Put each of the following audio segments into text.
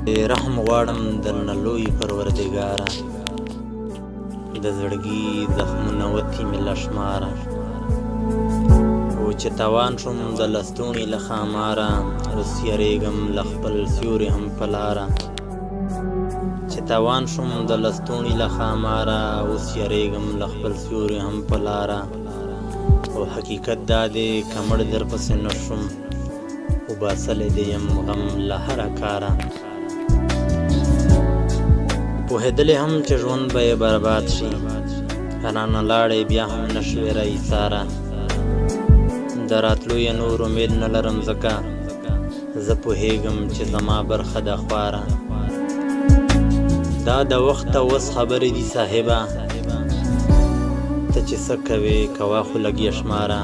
رحم غواړم درنه لوی پروردګاره، د زړګي زخمونه وتي مې له شماره. و چې تاوان شوم د لستوڼي له ښاماره، اوس یریږم له خپل سیوري هم په لاره. چې تاوان شوم د لستوڼي له ښاماره، اوس یریږم له خپل سیوري هم په لاره. او حقیقت دا دی که مړ درپسې نه شوم، وباسلی دې یم غم له هره کاره. پوهېدلې هم چې ژوند به یې برباد شي، رانه لاړې بیا هم نه شوې راایساره. د راتلو یې نور امید نه لرم، ځکه زه پوهېږم چې زما برخه ده خواره. دا د وخت اوس خبرې دي صاحبه، ته چې څه کوې کوه خو لږ یې شماره.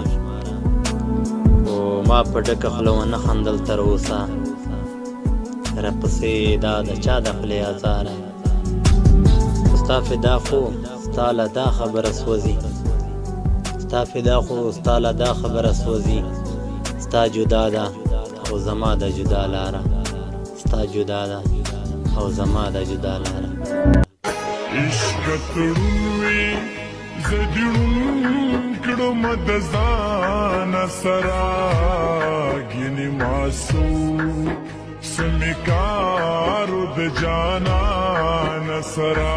او ما په ډکه خوله ونه خندل تر اوسه، راپسې دا د چا د خولې ازاره. ستا فدا خو ستا له دا خبره سوځي، ستا فدا خو ستا له دا خبره سوځي. ستا جدا ده او زما د جدا لاره، ستا جدا ده او زما د جدا لاره. عشق تړوي زدړون کړم د ځان سره، ګینې ماسو سمکارو د جانان سره.